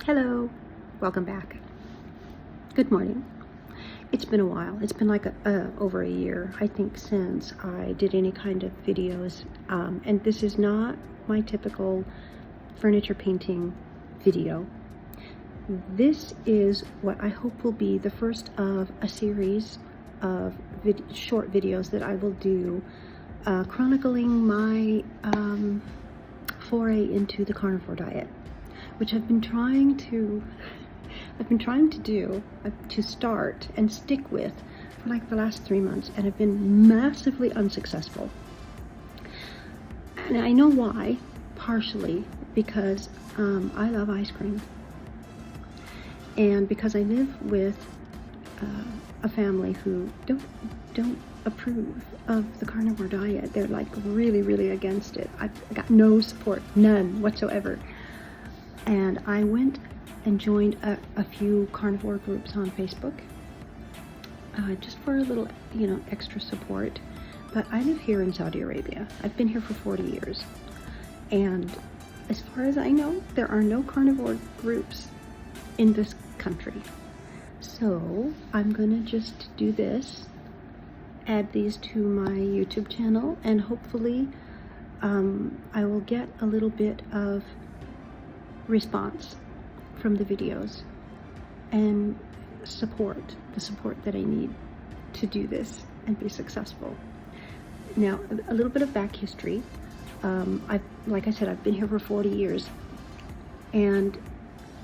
Hello, welcome back. Good morning. It's been a while. It's been like over a year, I think, since I did any kind of videos. And this is not my typical furniture painting video. This is what I hope will be the first of a series of short videos that I will do chronicling my foray into the carnivore diet, which I've been trying to do, to start and stick with for like the last 3 months, and have been massively unsuccessful. And I know why, partially because I love ice cream, and because I live with a family who don't approve of the carnivore diet. They're like really against it. I got no support, none whatsoever. And I went and joined a few carnivore groups on Facebook, just for a little, extra support. But I live here in Saudi Arabia. I've been here for 40 years. And as far as I know, there are no carnivore groups in this country. So I'm gonna just do this, add these to my YouTube channel, and hopefully I will get a little bit of response from the videos and the support that I need to do this and be successful. Now, a little bit of back history. Like I said, I've been here for 40 years, and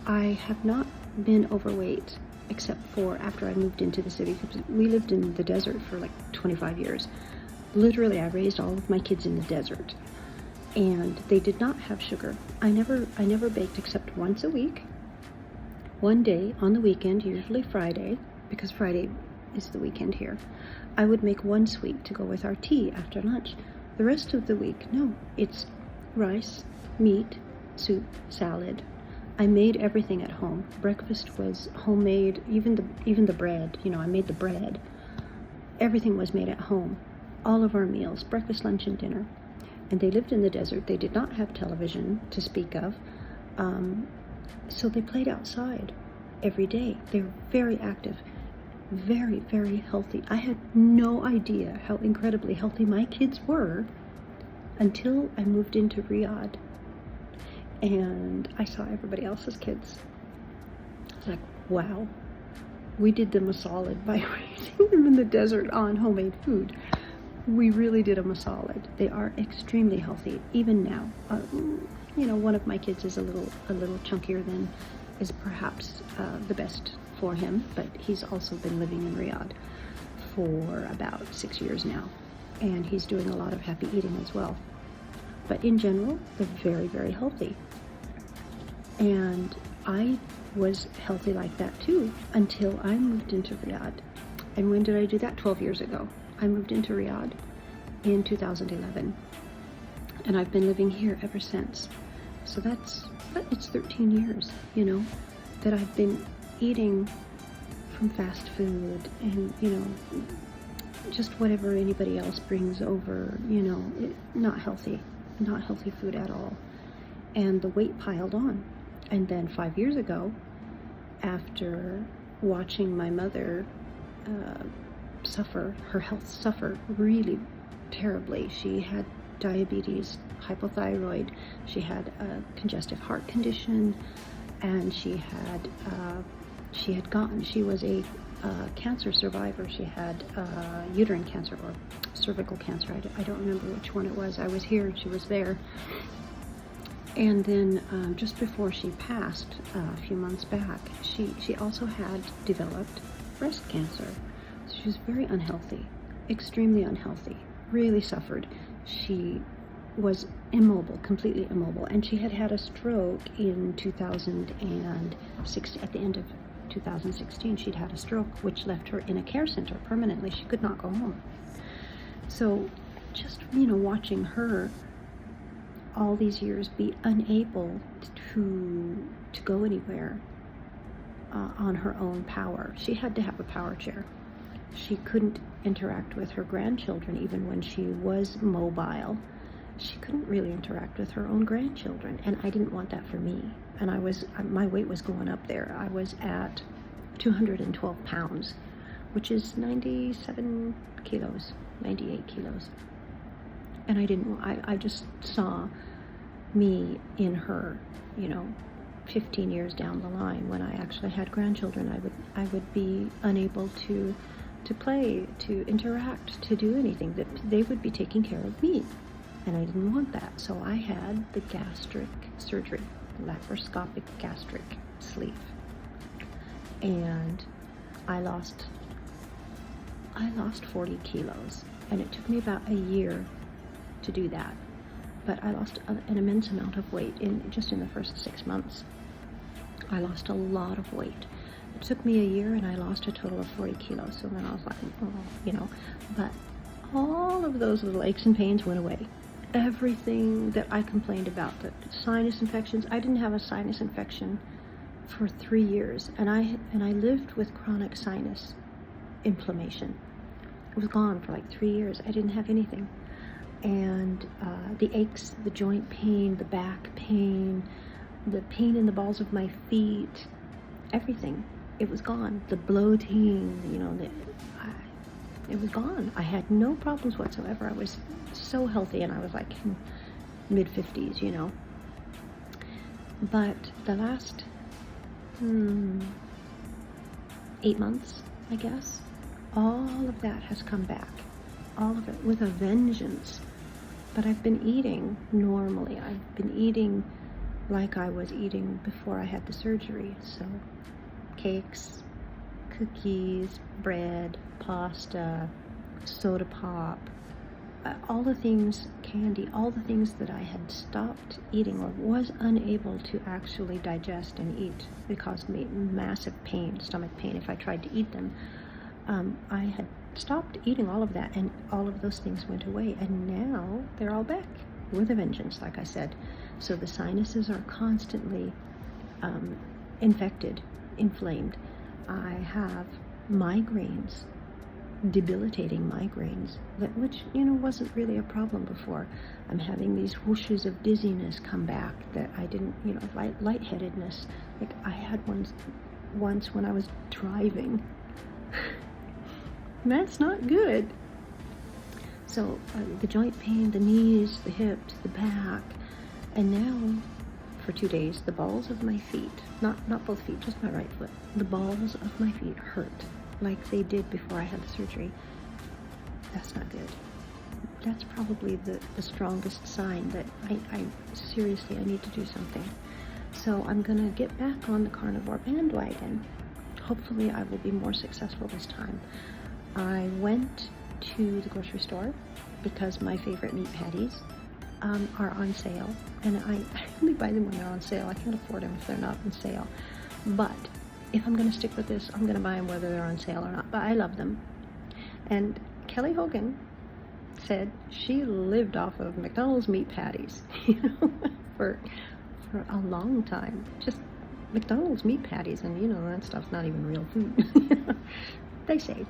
I have not been overweight except for after I moved into the city. We lived in the desert for like 25 years. Literally, I raised all of my kids in the desert, and they did not have sugar. I never baked except once a week. One day on the weekend, usually Friday, because Friday is the weekend here, I would make one sweet to go with our tea after lunch. The rest of the week, no, it's rice, meat, soup, salad. I made everything at home. Breakfast was homemade, even the bread, I made the bread. Everything was made at home. All of our meals, breakfast, lunch, and dinner. And they lived in the desert. They did not have television to speak of. So they played outside every day. They were very active, very healthy. I had no idea how incredibly healthy my kids were until I moved into Riyadh and I saw everybody else's kids. I was like, wow, we did them a solid by raising them in the desert on homemade food. We really did them a solid. They are extremely healthy, even now. One of my kids is a little chunkier than is perhaps the best for him, but he's also been living in Riyadh for about 6 years now, and he's doing a lot of happy eating as well. But in general, they're very healthy. And I was healthy like that too until I moved into Riyadh. And when did I do that? 12 years ago. I moved into Riyadh in 2011, and I've been living here ever since. So it's 13 years, that I've been eating from fast food and, just whatever anybody else brings over, not healthy food at all. And the weight piled on. And then 5 years ago, after watching my mother her health suffer really terribly. She had diabetes, hypothyroid, she had a congestive heart condition, and she was a cancer survivor. She had uterine cancer or cervical cancer. I don't remember which one it was. I was here and she was there. And then just before she passed a few months back, she also had developed breast cancer. So she was very unhealthy, extremely unhealthy, really suffered. She was immobile, completely immobile, and she had a stroke in 2016. At the end of 2016, she'd had a stroke, which left her in a care center permanently. She could not go home. So just, watching her all these years be unable to go anywhere on her own power. She had to have a power chair. She couldn't interact with her grandchildren even when she was mobile. she couldn't really interact with her own grandchildren, and I didn't want that for me. And my weight was going up there. I was at 212 pounds, which is 97 kilos, 98 kilos. And I just saw me in her, 15 years down the line, when I actually had grandchildren, I would be unable to play, to interact, to do anything. That they would be taking care of me, and I didn't want that. So I had the gastric surgery, laparoscopic gastric sleeve, and I lost 40 kilos, and it took me about a year to do that. But I lost an immense amount of weight just in the first 6 months. I lost a lot of weight. It took me a year, and I lost a total of 40 kilos. So then I was like, but all of those little aches and pains went away. Everything that I complained about, the sinus infections, I didn't have a sinus infection for 3 years, and I lived with chronic sinus inflammation. It was gone for like 3 years. I didn't have anything. And the aches, the joint pain, the back pain, the pain in the balls of my feet, everything, it was gone. The bloating, it was gone. I had no problems whatsoever. I was so healthy, and I was like mid-50s, But the last 8 months, I guess, all of that has come back. All of it with a vengeance. But I've been eating normally. I've been eating like I was eating before I had the surgery. So cakes, cookies, bread, pasta, soda pop, all the things, candy, all the things that I had stopped eating or was unable to actually digest and eat. They caused me massive pain, stomach pain, if I tried to eat them. I had stopped eating all of that, and all of those things went away, and now they're all back with a vengeance, like I said. So the sinuses are constantly infected, inflamed. I have migraines, debilitating migraines, which wasn't really a problem before. I'm having these whooshes of dizziness come back that I didn't, lightheadedness. Like I had once when I was driving. That's not good. So the joint pain, the knees, the hips, the back, and now for 2 days, the balls of my feet, not both feet, just my right foot, the balls of my feet hurt like they did before I had the surgery. That's not good. That's probably the strongest sign that I seriously, I need to do something. So I'm gonna get back on the carnivore bandwagon. Hopefully I will be more successful this time. I went to the grocery store because my favorite meat patties are on sale, and I only buy them when they're on sale. I can't afford them if they're not on sale. But if I'm going to stick with this, I'm going to buy them whether they're on sale or not. But I love them. And Kelly Hogan said she lived off of McDonald's meat patties, for a long time. Just McDonald's meat patties, and that stuff's not even real food. They say.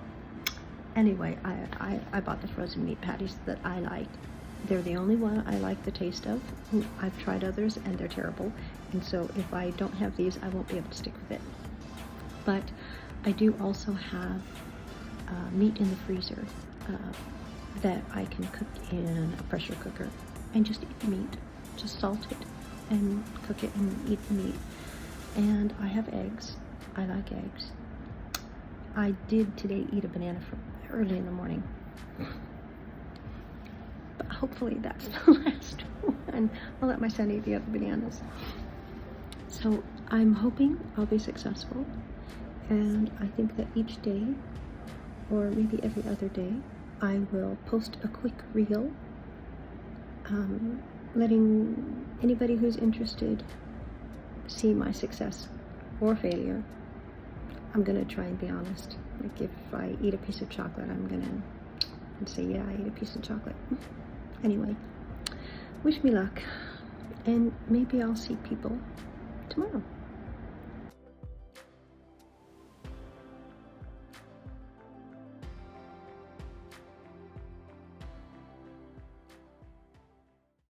Anyway, I bought the frozen meat patties that I like. They're the only one I like the taste of. I've tried others and they're terrible. And so if I don't have these, I won't be able to stick with it. But I do also have meat in the freezer that I can cook in a pressure cooker and just eat the meat. Just salt it and cook it and eat the meat. And I have eggs. I like eggs. I did today eat a banana early in the morning. But hopefully that's the last one. I'll let my son eat the other bananas. So I'm hoping I'll be successful. And I think that each day, or maybe every other day, I will post a quick reel, letting anybody who's interested see my success or failure. I'm gonna try and be honest. Like if I eat a piece of chocolate, I'm gonna say, yeah, I ate a piece of chocolate. Anyway, wish me luck, and maybe I'll see people tomorrow.